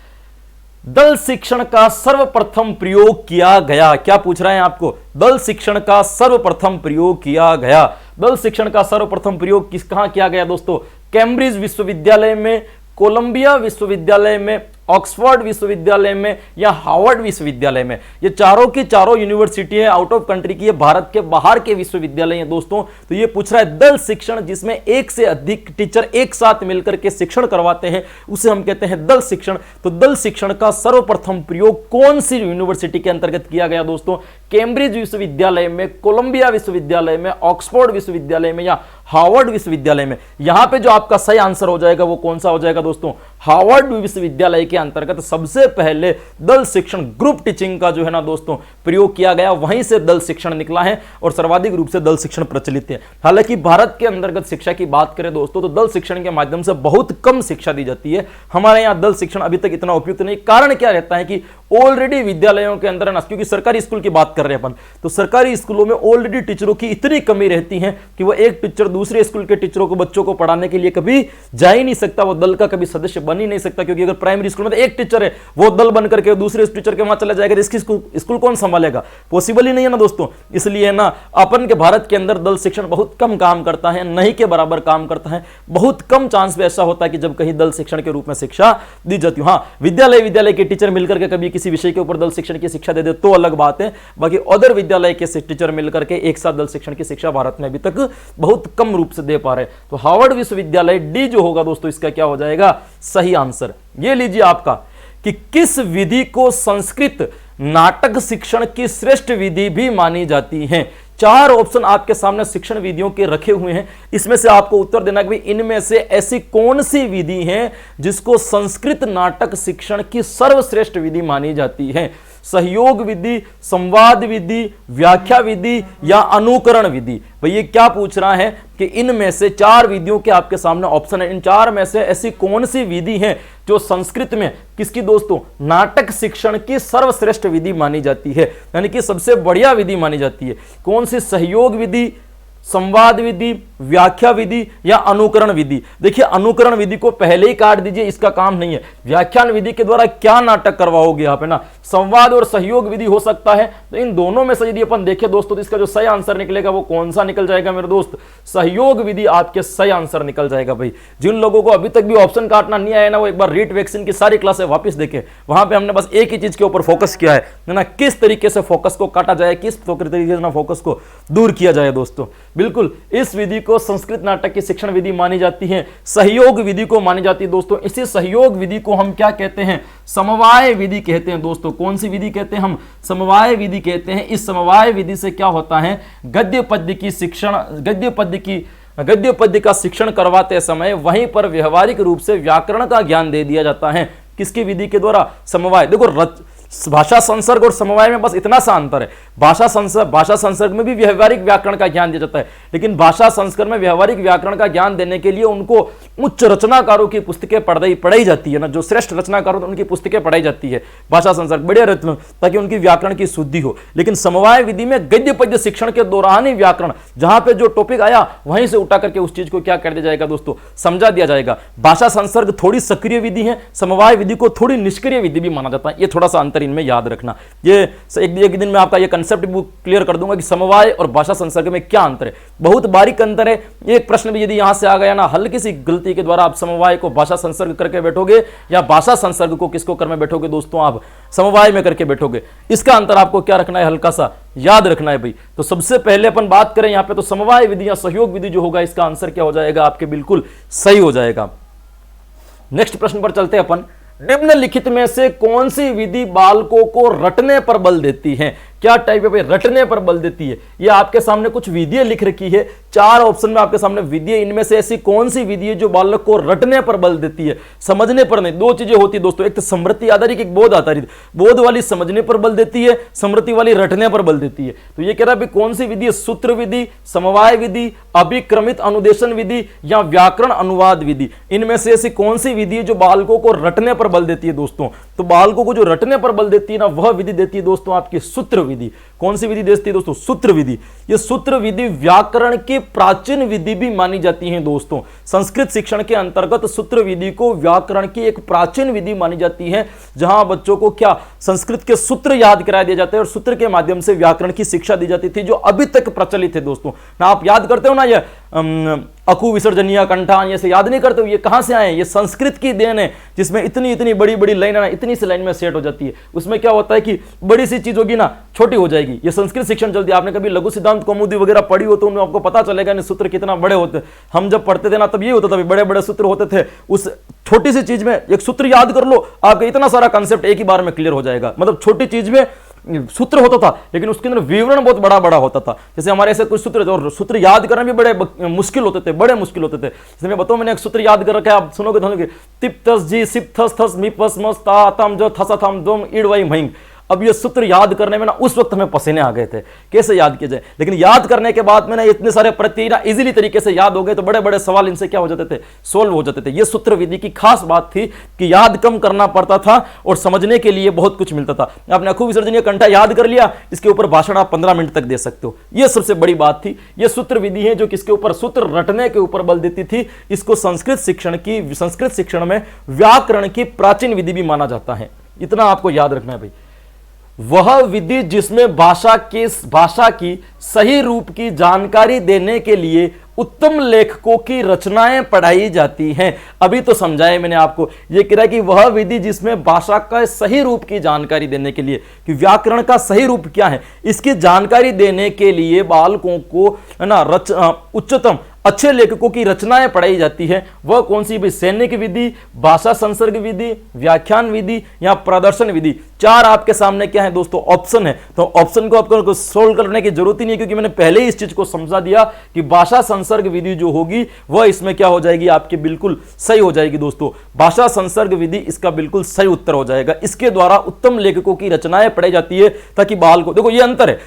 दल शिक्षण का सर्वप्रथम प्रयोग किया गया, क्या पूछ रहे हैं आपको, दल शिक्षण का सर्वप्रथम प्रयोग किया गया। दल शिक्षण का सर्वप्रथम प्रयोग कहां किया गया दोस्तों, कैम्ब्रिज विश्वविद्यालय में, कोलंबिया विश्वविद्यालय में, ऑक्सफोर्ड विश्वविद्यालय में या हार्वर्ड विश्वविद्यालय में। ये चारों की चारों यूनिवर्सिटी है, आउट ऑफ कंट्री की है, भारत के बाहर के विश्वविद्यालय हैं दोस्तों। तो ये पूछ रहा है दल शिक्षण, जिसमें एक से अधिक टीचर एक साथ मिलकर के शिक्षण करवाते हैं, उसे हम कहते हैं दल शिक्षण। तो दल शिक्षण का सर्वप्रथम प्रयोग कौन सी यूनिवर्सिटी के अंतर्गत किया गया दोस्तों, कैम्ब्रिज विश्वविद्यालय में, कोलंबिया विश्वविद्यालय में, ऑक्सफोर्ड विश्वविद्यालय में या हार्वर्ड विश्वविद्यालय में? यहां पे जो आपका सही आंसर हो जाएगा वो कौन सा हो जाएगा दोस्तों? हार्वर्ड विश्वविद्यालय के अंतर्गत सबसे पहले दल शिक्षण, ग्रुप टीचिंग का जो है ना दोस्तों प्रयोग किया गया, वहीं से दल शिक्षण निकला है और सर्वाधिक रूप से दल शिक्षण प्रचलित है। हालांकि भारत के अंतर्गत शिक्षा की बात करें दोस्तों तो दल शिक्षण के माध्यम से बहुत कम शिक्षा दी जाती है। हमारे यहाँ दल शिक्षण अभी तक इतना उपयुक्त नहीं। कारण क्या रहता है कि ऑलरेडी विद्यालयों के अंदर, क्योंकि सरकारी स्कूल की बात कर रहे हैं अपन, तो सरकारी स्कूलों में ऑलरेडी टीचरों की इतनी कमी रहती है कि वो एक टीचर दूसरे स्कूल के टीचरों को, बच्चों को पढ़ाने के लिए कभी जा ही नहीं सकता, वो दल का कभी सदस्य बन ही नहीं सकता। क्योंकि अगर प्राइमरी स्कूल में तो एक टीचर है, वो दल बन करके दूसरे टीचर के वहां चला जाएगा, इसकी स्कूल कौन संभालेगा? पॉसिबल ही नहीं है ना दोस्तों। इसलिए ना अपन के भारत के अंदर दल शिक्षण बहुत कम काम करता है, नहीं के बराबर काम करता है। बहुत कम चांस पे ऐसा होता है कि जब कहीं दल शिक्षण के रूप में शिक्षा दी जाती है। हाँ, विद्यालय के टीचर मिलकर के कभी किसी विषय के ऊपर दल शिक्षण की शिक्षा दे दे तो अलग बात है। बाकी अदर विद्यालय के टीचर मिलकर के एक साथ दल शिक्षण की शिक्षा भारत में अभी तक बहुत कम रूप से दे पा रहे हैं। तो हार्वर्ड विश्वविद्यालय डी जो होगा दोस्तों, इसका क्या हो जाएगा सही आंसर? ये लीजिए आपका कि किस विधि को संस्कृत नाटक शिक्षण की श्रेष्ठ विधि भी मानी जाती है? 4 ऑप्शन आपके सामने शिक्षण विधियों के रखे हुए हैं। इसमें से आपको उत्तर देना कि इनमें से ऐसी कौन सी विधि है जिसको संस्कृत नाटक शिक्षण की सर्वश्रेष्ठ विधि मानी जाती है? सहयोग विधि, संवाद विधि, व्याख्या विधि या अनुकरण विधि? भाई ये क्या पूछ रहा है कि इनमें से 4 विधियों के आपके सामने ऑप्शन है, इन 4 में से ऐसी कौन सी विधि है जो संस्कृत में किसकी दोस्तों? नाटक शिक्षण की सर्वश्रेष्ठ विधि मानी जाती है, यानी कि सबसे बढ़िया विधि मानी जाती है। कौन सी? सहयोग विधि, संवाद विधि, व्याख्या विधि या अनुकरण विधि? देखिए, अनुकरण विधि को पहले ही काट दीजिए, इसका काम नहीं है। व्याख्यान विधि के द्वारा क्या नाटक करवाओगे आप, है ना? संवाद और सहयोग विधि हो सकता है। तो इन दोनों में से यदि अपन देखें दोस्तों तो इसका जो सही आंसर निकलेगा वो कौन सा निकल जाएगा मेरे दोस्त? सहयोग विधि आपके सही आंसर निकल जाएगा। भाई जिन लोगों को अभी तक भी ऑप्शन काटना नहीं आया ना, वो एक बार रीट वैक्सीन की सारी क्लासें वापस देखें। वहां पर हमने बस एक ही चीज के ऊपर फोकस किया है ना, किस तरीके से फोकस को काटा जाए, किस तरीके से फोकस को दूर किया जाए दोस्तों। बिल्कुल इस विधि को संस्कृत नाटक की शिक्षण विधि मानी जाती है, सहयोग विधि को मानी जाती है दोस्तों। इसी सहयोग विधि को हम क्या कहते हैं? समवाय विधि कहते हैं दोस्तों। कौन सी विधि कहते हैं हम? समवाय विधि कहते हैं। इस समवाय विधि से क्या होता है? गद्य पद्य का शिक्षण करवाते समय वहीं पर व्यवहारिक रूप से व्याकरण का ज्ञान दे दिया जाता है। किसकी विधि के द्वारा? समवाय। देखो, भाषा संसर्ग और समवाय में बस इतना सा अंतर है। भाषा संसर्ग में भी व्यवहारिक व्याकरण का ज्ञान दिया जाता है, लेकिन भाषा संस्करण में व्यवहारिक व्याकरण का ज्ञान देने के लिए उनको उच्च रचनाकारों की पुस्तकें पढ़ाई जाती है ना, जो श्रेष्ठ रचनाकार होते हैं उनकी पुस्तकें पढ़ाई जाती है भाषा संसर्ग, बढ़िया रचना, ताकि उनकी व्याकरण की शुद्धि हो। लेकिन समवाय विधि में गद्य पद्य शिक्षण के दौरान ही व्याकरण, जहां पे जो टॉपिक आया वहीं से उठा करके उस चीज को क्या कर दिया जाएगा दोस्तों? समझा दिया जाएगा। भाषा संसर्ग थोड़ी सक्रिय विधि है, समवाय विधि को थोड़ी निष्क्रिय विधि भी माना जाता है। ये थोड़ा सा अंतर इनमें याद रखना। ये एक दिन में आपका ये कंसेप्ट भी क्लियर कर दूंगा कि समवाय और भाषा संसर्ग में क्या अंतर है। बहुत बारीक अंतर है। एक प्रश्न भी यदि यहां से आ गया ना, हल्की सी गलती के द्वारा आप समवाय को भाषा संसर्ग करके बैठोगे या भाषा संसर्ग को किसको कर में बैठोगे दोस्तों? आप समवाय में करके बैठोगे। इसका अंतर आपको क्या रखना है? हल्का सा याद रखना है भाई। तो सबसे पहले अपन बात करें यहां पे, तो समवाय विधि या सहयोग विधि जो होगा, इसका आंसर क्या हो जाएगा? आपके बिल्कुल सही हो जाएगा। नेक्स्ट प्रश्न पर चलते हैं अपन। निम्नलिखित में से कौन सी विधि बालकों को रटने पर बल देती है? क्या टाइप है भाई? रटने पर बल देती है। ये आपके सामने कुछ विधियां लिख रखी है, 4 ऑप्शन में आपके सामने विधि है। इनमें से ऐसी कौन सी विधि है जो बालक को रटने पर बल देती है? समझने पर नहीं। 2 चीजें होती है दोस्तों, एक तो स्मृति आधारित, एक बोध आधारित। बोध वाली समझने पर बल देती है, स्मृति वाली रटने पर बल देती है। तो ये कह रहा है कौन सी विधि है? सूत्र विधि, समवाय विधि, अभिक्रमित अनुदेशन विधि या व्याकरण अनुवाद विधि? इनमें से ऐसी कौन सी विधि है जो बालकों को रटने पर बल देती है दोस्तों? तो बालकों को जो रटने पर बल देती है ना, वह विधि देती है दोस्तों आपकी सूत्र विधि। कौन सी विधि देती है दोस्तों? सूत्र विधि। ये सूत्र विधि व्याकरण की प्राचीन विधि भी मानी जाती है दोस्तों। संस्कृत शिक्षण के अंतर्गत सूत्र विधि को व्याकरण की एक प्राचीन विधि मानी जाती है, जहां बच्चों को क्या संस्कृत के सूत्र याद करा दिए जाते हैं और सूत्र के माध्यम से व्याकरण की शिक्षा दी जाती थी, जो अभी तक प्रचलित है दोस्तों। ना आप याद करते हो ना, ये अकु विसर्जनीय कंठान, ये से याद नहीं करते हो? ये कहां से आए? ये संस्कृत की देन है, जिसमें इतनी इतनी बड़ी बड़ी लाइन है ना, इतनी सी लाइन में सेट हो जाती है। उसमें क्या होता है कि बड़ी सी चीज होगी ना, छोटी हो जाएगी। ये संस्कृत शिक्षण चलती है। आपने कभी लघु सिद्धांत कौमुदी वगैरह पढ़ी हो तो उनमें आपको पता चलेगा ना सूत्र कितना बड़े होते हैं। हम जब पढ़ते थे ना तब ये होता था, बड़े बड़े सूत्र होते थे। उस छोटी सी चीज में एक सूत्र याद कर लो, आपका इतना सारा कंसेप्ट एक ही बार में क्लियर हो जाएगा। मतलब छोटी चीज में सूत्र होता था, लेकिन उसके अंदर विवरण बहुत बड़ा बड़ा होता था। जैसे हमारे ऐसे कुछ सूत्र थे और सूत्र याद करना भी बड़े मुश्किल होते थे, बड़े मुश्किल होते थे। जैसे मैं बताऊं, मैंने एक सूत्र याद कर रखा है, आप सुनोगे तो तिप तस जी सिप थस थस मी पस मस ता तम जो थसा थम दोम इड वाई महिंग। अब ये सूत्र याद करने में ना उस वक्त हमें पसीने आ गए थे, कैसे याद किया जाए। लेकिन याद करने के बाद में ना इतने सारे प्रत्यय ना इजीली तरीके से याद हो गए, तो बड़े बड़े सवाल इनसे क्या हो जाते थे, सोल्व हो जाते थे। ये सूत्र विधि की खास बात थी कि याद कम करना पड़ता था और समझने के लिए बहुत कुछ मिलता था। आपने अखू विसर्जनीय कंठा याद कर लिया, इसके ऊपर भाषण आप 15 मिनट तक दे सकते हो। यह सबसे बड़ी बात थी। यह सूत्र विधि है जो किसके ऊपर, सूत्र रटने के ऊपर बल देती थी। इसको संस्कृत शिक्षण में व्याकरण की प्राचीन विधि भी माना जाता है। इतना आपको याद रखना है भाई। वह विधि जिसमें भाषा की सही रूप की जानकारी देने के लिए उत्तम लेखकों की रचनाएं पढ़ाई जाती हैं। अभी तो समझाया मैंने आपको, यह कह रहा है कि वह विधि जिसमें भाषा का सही रूप की जानकारी देने के लिए, कि व्याकरण का सही रूप क्या है, इसकी जानकारी देने के लिए बालकों को है ना उच्चतम अच्छे लेखकों की रचनाएं पढ़ाई जाती है। वह कौन सी भाई, सैनिक विधि, भाषा संसर्ग विधि, व्याख्यान विधि या प्रदर्शन विधि। चार आपके सामने क्या है दोस्तों, ऑप्शन है। तो ऑप्शन को आपको सोल्व करने की जरूरत ही नहीं, क्योंकि मैंने पहले ही इस चीज को समझा दिया कि भाषा संसर्ग विधि जो होगी वह इसमें क्या हो जाएगी, आपकी बिल्कुल सही हो जाएगी दोस्तों। भाषा संसर्ग विधि इसका बिल्कुल सही उत्तर हो जाएगा। इसके द्वारा उत्तम लेखकों की रचनाएं पढ़ाई जाती है, ताकि बाल को, देखो ये अंतर है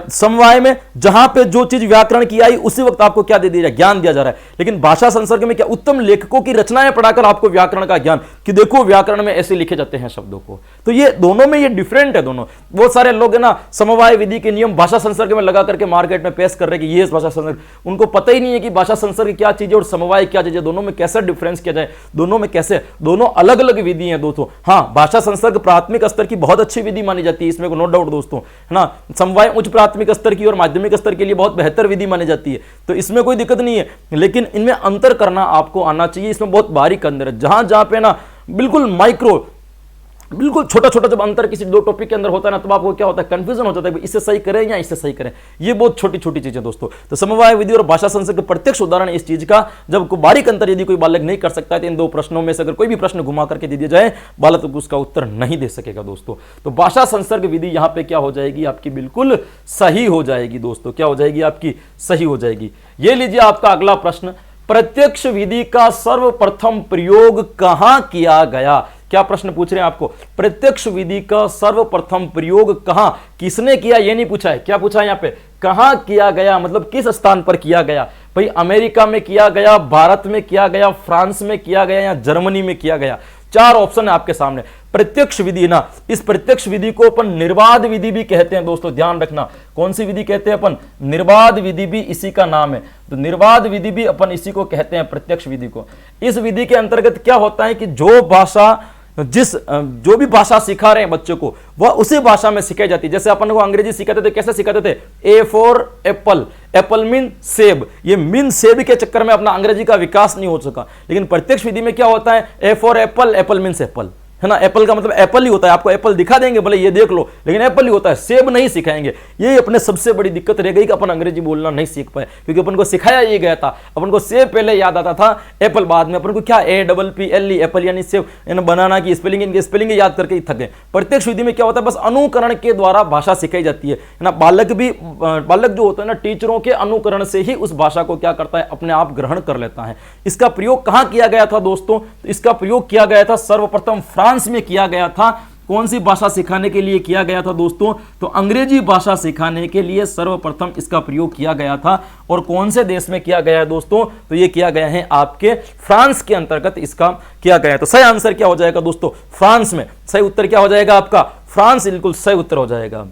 समवाय में, जहां पे जो चीज व्याकरण की आई उसी वक्त आपको क्या दे दिया, ज्ञान दिया जा रहा है। लेकिन भाषा संसर्ग में क्या, उत्तम लेखकों की रचनाएं पढ़ाकर आपको व्याकरण का ज्ञान, कि देखो व्याकरण में ऐसे लिखे जाते हैं शब्दों को। तो ये दोनों में ये डिफरेंट है दोनों। बहुत सारे लोग है ना समवाय विधि के नियम भाषा संसर्ग में लगा करके मार्केट में पेश कर रहे हैं कि ये भाषा संसर्ग, उनको पता ही नहीं है कि भाषा संसर्ग क्या चीज है और समवाय क्या चीज है, दोनों में कैसे डिफरेंस किया जाए, दोनों में कैसे, दोनों अलग अलग विधि है दोस्तों। हाँ, भाषा संसर्ग प्राथमिक स्तर की बहुत अच्छी विधि मानी जाती है, इसमें नो डाउट दोस्तों, है ना। समवाय उच्च प्राथमिक स्तर और माध्यमिक स्तर के लिए बहुत बेहतर विधि मानी जाती है, तो इसमें कोई दिक्कत नहीं है। लेकिन इनमें अंतर करना आपको आना चाहिए, इसमें बहुत बारीक अंतर है। जहां जहां पे ना बिल्कुल माइक्रो, बिल्कुल छोटा छोटा जब अंतर किसी दो टॉपिक के अंदर होता है ना, तब आपको क्या होता है, कंफ्यूजन हो जाता है, इससे सही करें या इससे सही करें। ये बहुत छोटी छोटी चीजें दोस्तों। तो समवाय विधि और भाषा संसर्ग का प्रत्यक्ष उदाहरण इस चीज का, जब बारीक अंतर यदि कोई बालक नहीं कर सकता है, तो इन दो प्रश्नों में से अगर कोई भी प्रश्न घुमा करके दे दिया जाए, बालक उसका उत्तर नहीं दे सकेगा दोस्तों। तो भाषा संसर्ग विधि यहां पर क्या हो जाएगी, आपकी बिल्कुल सही हो जाएगी दोस्तों। क्या हो जाएगी, आपकी सही हो जाएगी। ये लीजिए आपका अगला प्रश्न, प्रत्यक्ष विधि का सर्वप्रथम प्रयोग कहां किया गया। क्या प्रश्न पूछ रहे हैं आपको, प्रत्यक्ष विधि का सर्वप्रथम प्रयोग कहां, किसने किया, यह नहीं पूछा है। क्या पूछा है यहां पे, कहां किया गया, मतलब किस स्थान पर किया गया। भाई अमेरिका में किया गया, भारत में किया गया, फ्रांस में किया गया या जर्मनी में किया गया। चार ऑप्शन है आपके सामने। प्रत्यक्ष विधि ना, इस प्रत्यक्ष विधि को अपन निर्बाध विधि भी कहते हैं दोस्तों, ध्यान रखना। कौन सी विधि कहते हैं अपन, निर्बाध विधि भी इसी का नाम है। तो निर्बाध विधि भी अपन इसी को कहते हैं, प्रत्यक्ष विधि को। इस विधि के अंतर्गत क्या होता है कि जो भी भाषा सिखा रहे हैं बच्चों को, वह उसी भाषा में सिखाई जाती है। जैसे अपन को अंग्रेजी सिखाते थे, कैसे सिखाते थे, A for Apple, Apple mean सेब। ये मीन सेब के चक्कर में अपना अंग्रेजी का विकास नहीं हो सका। लेकिन प्रत्यक्ष विधि में क्या होता है, A for Apple, Apple means Apple, है ना। एप्पल का मतलब एप्पल ही होता है, आपको एप्पल दिखा देंगे भले ये देख लो, लेकिन एप्पल ही होता है, सेब नहीं सिखाएंगे। ये अपने सबसे बड़ी दिक्कत रह गई कि अपन अंग्रेजी बोलना नहीं सीख पाए, क्योंकि अपन को सिखाया ये गया था। अपन को सेब पहले याद आता था, एप्पल बाद में। अपन को क्या APPLE एप्पल यानी सेब, बनाना की स्पेलिंग याद करके ही थक गए। प्रत्यक्ष विधि में क्या होता है, बस अनुकरण के द्वारा भाषा सिखाई जाती है ना। बालक जो होता है ना, टीचरों के अनुकरण से ही उस भाषा को क्या करता है, अपने आप ग्रहण कर लेता है। इसका प्रयोग कहां किया गया था दोस्तों, इसका प्रयोग किया गया था सर्वप्रथम फ्रांस में किया गया था। कौन सी भाषा सिखाने के लिए किया गया था दोस्तों, तो अंग्रेजी भाषा सिखाने के लिए सर्वप्रथम इसका प्रयोग किया गया था। और कौन से देश में किया गया है दोस्तों, तो ये किया गया है आपके फ्रांस के अंतर्गत इसका किया गया है। तो सही आंसर क्या हो जाएगा दोस्तों, फ्रांस में। सही उत्तर क्या हो जाएगा आपका, फ्रांस बिल्कुल सही उत्तर हो जाएगा,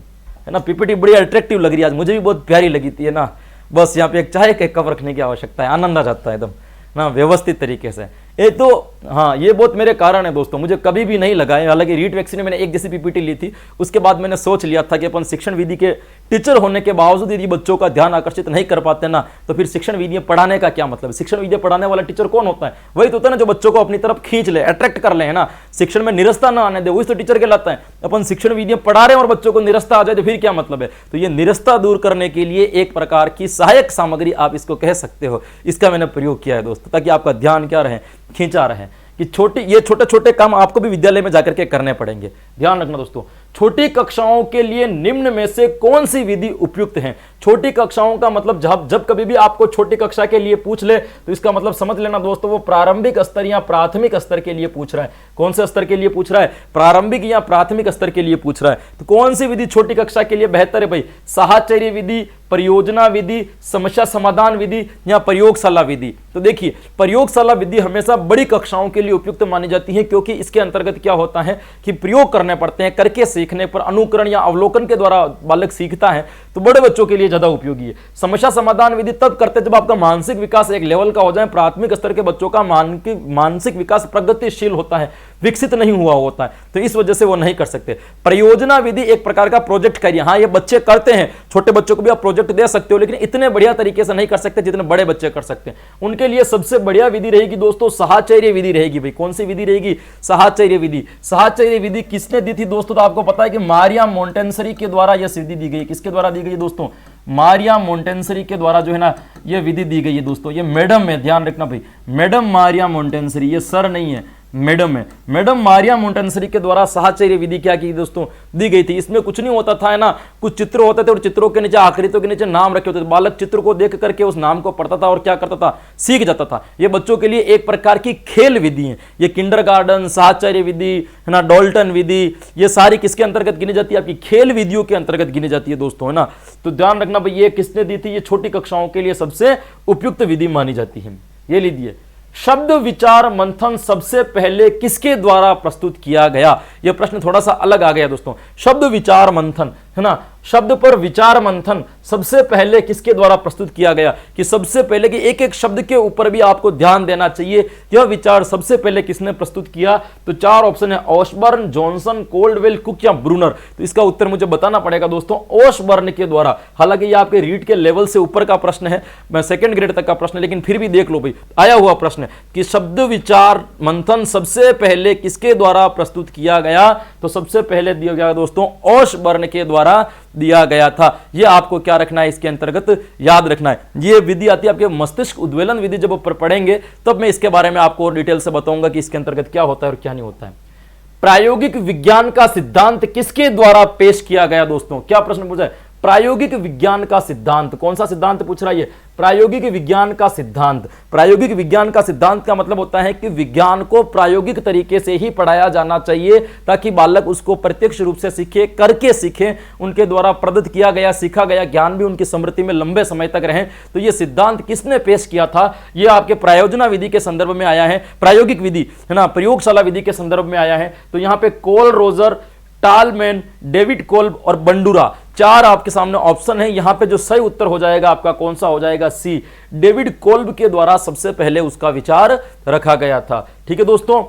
है ना। पीपीटी बड़ी अट्रैक्टिव लग रही है आज, मुझे भी बहुत प्यारी लगी थी, है ना। बस यहाँ पे एक चाय का कप रखने की आवश्यकता है, आनंद आ जाता है एकदम ना, व्यवस्थित तरीके से। ये तो हाँ, ये बहुत मेरे कारण है दोस्तों, मुझे कभी भी नहीं लगा है। हालांकि रीट वैक्सी में मैंने एक जैसी पीपीटी ली थी, उसके बाद मैंने सोच लिया था कि अपन शिक्षण विधि के टीचर होने के बावजूद यदि बच्चों का ध्यान आकर्षित नहीं कर पाते ना, तो फिर शिक्षण विधि पढ़ाने का क्या मतलब है। शिक्षण विधि पढ़ाने वाला टीचर कौन होता है, वही तो होता है ना जो बच्चों को अपनी तरफ खींच ले, अट्रैक्ट कर ले, है ना। शिक्षण में निरस्ता ना आने दे, वही तो टीचर कहलाता है। अपन शिक्षण विधि पढ़ा रहे हैं और बच्चों को निरस्ता आ जाए तो फिर क्या मतलब है। तो ये निरस्ता दूर करने के लिए एक प्रकार की सहायक सामग्री आप इसको कह सकते हो, इसका मैंने प्रयोग किया है दोस्तों, ताकि आपका ध्यान क्या रहे, खींचा रहे कि ये छोटे छोटे काम आपको भी विद्यालय में जाकर के करने पड़ेंगे। ध्यान रखना दोस्तों, छोटी कक्षाओं के लिए निम्न में से कौन सी विधि उपयुक्त है। छोटी कक्षाओं का मतलब जब कभी भी आपको छोटी कक्षा के लिए पूछ ले तो इसका मतलब समझ लेना दोस्तों, वो प्रारंभिक स्तर या प्राथमिक स्तर के लिए पूछ रहा है। कौन से स्तर के लिए पूछ रहा है? प्रारंभिक या प्राथमिक स्तर के लिए पूछ रहा है। तो कौन सी विधि छोटी कक्षा के लिए बेहतर है भाई? साहचर्य विधि, परियोजना विधि, समस्या समाधान विधि या प्रयोगशाला विधि। तो देखिए, प्रयोगशाला विधि हमेशा बड़ी कक्षाओं के लिए उपयुक्त मानी जाती है, क्योंकि इसके अंतर्गत क्या होता है कि प्रयोग करने पड़ते हैं, करके सीखने पर, अनुकरण या अवलोकन के द्वारा बालक सीखता है, तो बड़े बच्चों के लिए ज्यादा उपयोगी है। समस्या समाधान विधि तब करते जब आपका मानसिक विकास एक लेवल का हो जाए। प्राथमिक स्तर के बच्चों का मानसिक विकास प्रगतिशील होता है, विकसित नहीं हुआ होता है, तो इस वजह से वो नहीं कर सकते। परियोजना विधि एक प्रकार का प्रोजेक्ट कार्य, हाँ ये बच्चे करते हैं, छोटे बच्चों को भी आप प्रोजेक्ट दे सकते हो, लेकिन इतने बढ़िया तरीके से नहीं कर सकते जितने बड़े बच्चे कर सकते हैं। उनके लिए सबसे बढ़िया विधि रहेगी दोस्तों साहचर्य विधि रहेगी भाई। कौन सी विधि रहेगी? साहचर्य विधि। साहचर्य विधि किसने दी थी दोस्तों? तो आपको पता है कि मारिया मोंटेसरी के द्वारा यह विधि दी गई। किसके द्वारा दी गई दोस्तों? मारिया मोंटेसरी के द्वारा जो है ना यह विधि दी गई है दोस्तों। ये मैडम है, ध्यान रखना भाई, मैडम मारिया मोंटेसरी, ये सर नहीं है, मैडम है। मैडम मारिया मोंटेसरी के द्वारा साहचर्य विधि क्या की दोस्तों? दी गई थी। इसमें कुछ नहीं होता था, है ना, कुछ चित्र होते थे और चित्रों के नीचे, आकृतियों के नीचे नाम रखे होते थे। बालक चित्र को देख करके उस नाम को पढ़ता था और क्या करता था? सीख जाता था। ये बच्चों के लिए एक प्रकार की खेल विधि है। ये किंडरगार्टन, साहचर्य विधि, है ना, डॉल्टन विधि, ये सारी किसके अंतर्गत गिनी जाती है? आपकी खेल विधियों के अंतर्गत गिनी जाती है दोस्तों, है ना। तो ध्यान रखना भाई, ये किसने दी थी? ये छोटी कक्षाओं के लिए सबसे उपयुक्त विधि मानी जाती है। ये लीजिए, शब्द विचार मंथन सबसे पहले किसके द्वारा प्रस्तुत किया गया? यह प्रश्न थोड़ा सा अलग आ गया दोस्तों। शब्द विचार मंथन, है ना, शब्द पर विचार मंथन सबसे पहले किसके द्वारा प्रस्तुत किया गया? कि सबसे पहले कि एक एक शब्द के ऊपर भी आपको ध्यान देना चाहिए। यह विचार सबसे पहले किसने प्रस्तुत किया? तो चार ऑप्शन है, ओसबर्न, जॉनसन, कोल्डवेल, कुक या ब्रूनर। तो इसका उत्तर मुझे बताना पड़ेगा दोस्तों, ओसबर्न के द्वारा। हालांकि ये आपके रीड के लेवल से ऊपर का प्रश्न है, मैं सेकंड ग्रेड तक का प्रश्न है, लेकिन फिर भी देख लो भाई, आया हुआ प्रश्न है कि शब्द विचार मंथन सबसे पहले किसके द्वारा प्रस्तुत किया गया? तो सबसे पहले दिया गया दोस्तों ओसबर्न के द्वारा दिया गया था। यह आपको क्या रखना है? इसके अंतर्गत याद रखना है। यह विधि आती है आपके मस्तिष्क उद्वेलन विधि। जब ऊपर पढ़ेंगे तब मैं इसके बारे में आपको डिटेल से बताऊंगा कि इसके अंतर्गत क्या होता है और क्या नहीं होता है। प्रायोगिक विज्ञान का सिद्धांत किसके द्वारा पेश किया गया दोस्तों? क्या प्रश्न पूछा है? प्रायोगिक विज्ञान का सिद्धांत। कौन सा सिद्धांत पूछ रहा है? ये प्रायोगिक विज्ञान का सिद्धांत। प्रायोगिक विज्ञान का सिद्धांत का मतलब होता है कि विज्ञान को प्रायोगिक तरीके से ही पढ़ाया जाना चाहिए, ताकि बालक उसको प्रत्यक्ष रूप से सीखे, करके सीखे। उनके द्वारा प्रदत्त किया गया, सीखा गया ज्ञान भी उनकी स्मृति में लंबे समय तक रहे। तो ये सिद्धांत किसने पेश किया था? ये आपके प्रायोजना विधि के संदर्भ में आया है, प्रायोगिक विधि, है ना, प्रयोगशाला विधि के संदर्भ में आया है। तो यहां पे कोल रोजर, टालमैन, डेविड कोल्ब और बंडूरा, चार आपके सामने ऑप्शन है। यहां पे जो सही उत्तर हो जाएगा आपका कौन सा हो जाएगा? सी, डेविड कोल्ब के द्वारा सबसे पहले उसका विचार रखा गया था। ठीक है दोस्तों,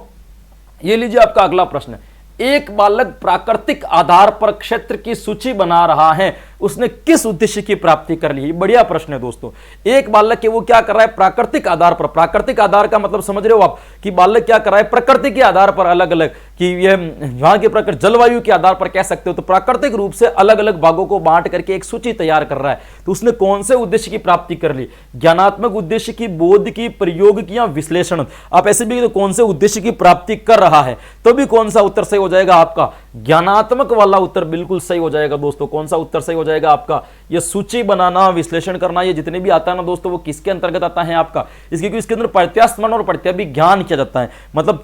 ये लीजिए आपका अगला प्रश्न। एक बालक प्राकृतिक आधार पर क्षेत्र की सूची बना रहा है, उसने किस उद्देश्य की प्राप्ति कर ली? बढ़िया प्रश्न है दोस्तों। एक बालक है वो क्या कर रहा है? प्राकृतिक आधार पर। प्राकृतिक आधार का मतलब समझ रहे हो आप कि बालक क्या कर रहा है? प्रकृति के आधार पर, अलग अलग कि ये यहाँ की प्रकृति, जलवायु के आधार पर कह सकते हो, तो प्राकृतिक रूप से अलग अलग भागों को बांट करके एक सूची तैयार कर रहा है। तो उसने कौन से उद्देश्य की प्राप्ति कर ली? ज्ञानात्मक उद्देश्य की, बोध की, प्रयोग की या विश्लेषण? आप ऐसे भी तो कौन से उद्देश्य की प्राप्ति कर रहा है, तो भी कौन सा उत्तर सही हो जाएगा आपका? ज्ञानात्मक वाला उत्तर बिल्कुल सही हो जाएगा दोस्तों। कौन सा उत्तर सही हो जाएगा आपका? ये सूची बनाना, विश्लेषण करना, ये जितने भी आता है ना दोस्तों, वो किसके अंतर्गत आता है आपका? इसके अंदर प्रत्यास्मरण और प्रत्यभिज्ञान किया जाता है, मतलब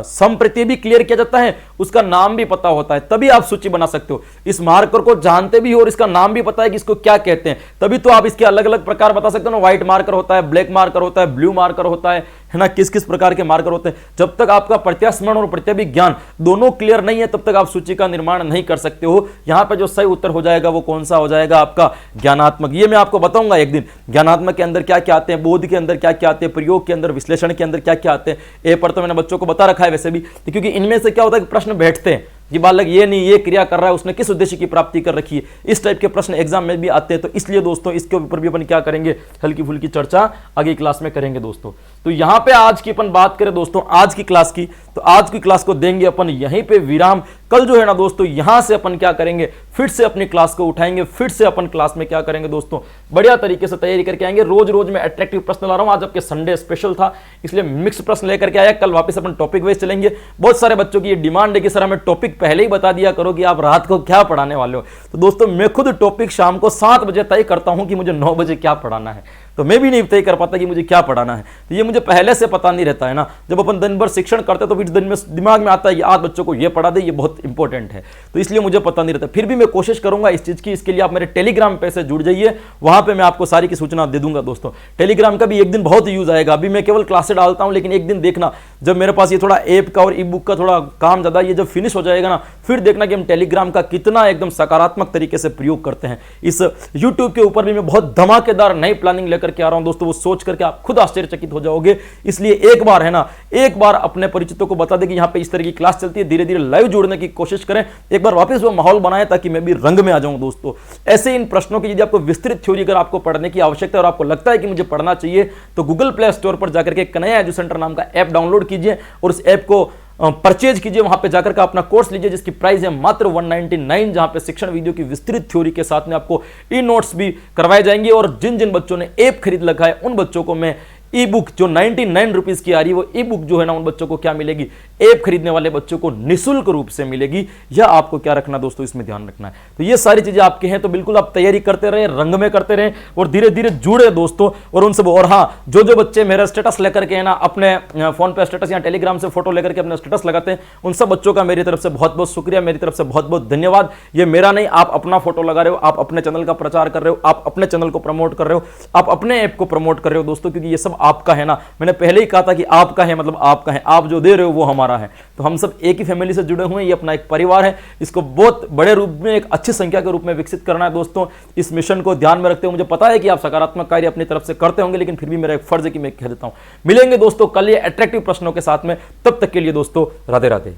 संप्रति भी क्लियर किया जाता है, उसका नाम भी पता होता है, तभी आप सूची बना सकते हो। इस मार्कर को जानते भी हो और इसका नाम भी पता है कि इसको क्या कहते हैं, तभी तो आप इसके अलग अलग प्रकार बता सकते हो ना। व्हाइट मार्कर होता है, ब्लैक मार्कर होता है, ब्लू मार्कर होता है ना, किस किस प्रकार के मार्कर होते हैं। जब तक आपका प्रत्यास्मरण और प्रत्यभिज्ञान दोनों क्लियर नहीं है, तब तक आप सूची का निर्माण नहीं कर सकते हो। यहां पे जो सही उत्तर हो जाएगा वो कौन सा हो जाएगा आपका? ज्ञानात्मक। ये मैं आपको बताऊंगा एक दिन, ज्ञानात्मक के अंदर क्या क्या आते हैं, बोध के अंदर क्या क्या आते हैं, प्रयोग के अंदर, विश्लेषण के अंदर क्या क्या आते हैं। ए पर तो मैंने बच्चों को बता रखा है वैसे भी, क्योंकि इनमें से क्या होता है कि प्रश्न बैठते हैं कि बालक ये नहीं ये क्रिया कर रहा है, उसने किस उद्देश्य की प्राप्ति कर रखी है। इस टाइप के प्रश्न एग्जाम में भी आते हैं। तो इसलिए दोस्तों इसके ऊपर भी अपन क्या करेंगे? हल्की फुल्की चर्चा आगे क्लास में करेंगे दोस्तों। तो यहां पे आज की अपन बात करें दोस्तों आज की क्लास की, तो आज की क्लास को देंगे अपन यहीं पे विराम। कल जो है ना दोस्तों यहां से अपन क्या करेंगे, फिर से अपनी क्लास को उठाएंगे, फिर से अपन क्लास में क्या करेंगे दोस्तों, बढ़िया तरीके से तैयारी करके आएंगे। रोज रोज मैं अट्रैक्टिव प्रश्न ला रहा हूं, आज आपके संडे स्पेशल था इसलिए मिक्स प्रश्न लेकर के आया। कल वापस अपन टॉपिक वाइज चलेंगे। बहुत सारे बच्चों की ये डिमांड है कि सर हमें टॉपिक पहले ही बता दिया करो कि आप रात को क्या पढ़ाने वाले हो। तो दोस्तों मैं खुद टॉपिक शाम को 7 बजे तय करता हूं कि मुझे 9 बजे क्या पढ़ाना है, तो मैं भी नहीं तय कर पाता कि मुझे क्या पढ़ाना है। तो ये मुझे पहले से पता नहीं रहता है ना। जब अपन दिन भर शिक्षण करते हैं तो फिर दिन में दिमाग में आता है कि आज बच्चों को ये पढ़ा दे, ये बहुत इंपॉर्टेंट है, तो इसलिए मुझे पता नहीं रहता। फिर भी मैं कोशिश करूंगा इस चीज की। इसके लिए आप मेरे टेलीग्राम पे से जुड़ जाइए, वहां पे मैं आपको सारी की सूचना दे दूंगा दोस्तों। टेलीग्राम का भी एक दिन बहुत यूज आएगा। अभी मैं केवल क्लासे डालता हूं, लेकिन एक दिन देखना जब मेरे पास ये थोड़ा ऐप का और ई बुक का थोड़ा काम ज्यादा ये जब फिनिश हो जाएगा ना, फिर देखना कि हम टेलीग्राम का कितना एकदम सकारात्मक तरीके से प्रयोग करते हैं। इस यूट्यूब के ऊपर भी मैं बहुत धमाकेदार नई प्लानिंग लेकर के आ रहा हूं दोस्तों, वो सोच करके आप खुद आश्चर्यचकित हो जाओगे। इसलिए एक बार है ना, एक बार अपने परिचितों को बता दें कि यहां पे इस तरह की क्लास चलती है, धीरे धीरे लाइव जोड़ने की कोशिश करें। एक बार वापस वो माहौल बनाएं ताकि मैं भी रंग में आ जाऊं दोस्तों। ऐसे इन प्रश्नों की यदि आपको विस्तृत थ्योरी अगर आपको पढ़ने की आवश्यकता है और आपको लगता है कि मुझे पढ़ना चाहिए, तो गूगल प्ले स्टोर पर जाकर के कन्हैया एजू सेंटर नाम का ऐप डाउनलोड कीजिए और उस ऐप को परचेज कीजिए। वहां पे जाकर के अपना कोर्स लीजिए जिसकी प्राइस है मात्र 199, जहां पे शिक्षण वीडियो की विस्तृत थ्योरी के साथ में आपको ई नोट्स भी करवाए जाएंगे। और जिन जिन बच्चों ने ऐप खरीद रखा है उन बच्चों को मैं ई बुक जो 99 रुपीज की आ रही है, वो ई बुक जो है ना उन बच्चों को क्या मिलेगी, ऐप खरीदने वाले बच्चों को निःशुल्क रूप से मिलेगी। यह आपको क्या रखना दोस्तों, इसमें ध्यान रखना है। तो ये सारी चीजें आपके हैं, तो बिल्कुल आप तैयारी करते रहे, रंग में करते रहे और धीरे धीरे जुड़े दोस्तों। और उन सब, और हाँ, जो बच्चे मेरा स्टेटस लेकर के है ना अपने फोन पे स्टेटस या टेलीग्राम से फोटो लेकर के अपने स्टेटस लगाते हैं, उन सब बच्चों का मेरी तरफ से बहुत बहुत शुक्रिया, मेरी तरफ से बहुत बहुत धन्यवाद। ये मेरा नहीं, आप अपना फोटो लगा रहे हो, आप अपने चैनल का प्रचार कर रहे हो, आप अपने चैनल को प्रमोट कर रहे हो, आप अपने ऐप को प्रमोट कर रहे हो दोस्तों, क्योंकि ये सब आपका है ना। मैंने पहले ही कहा था कि आपका है मतलब आपका है, आप जो दे रहे हो वो हमारा है। तो हम सब एक ही फैमिली से जुड़े हुए हैं, ये अपना एक परिवार है। इसको बहुत बड़े रूप में, एक अच्छी संख्या के रूप में विकसित करना है दोस्तों। इस मिशन को ध्यान में रखते हुए मुझे पता है कि आप सकारात्मक कार्य अपनी तरफ से करते होंगे, लेकिन फिर भी मेरा एक फर्ज है कि मैं कह देता हूं। मिलेंगे दोस्तों कल ये अट्रैक्टिव प्रश्नों के साथ में, तब तक के लिए दोस्तों राधे राधे।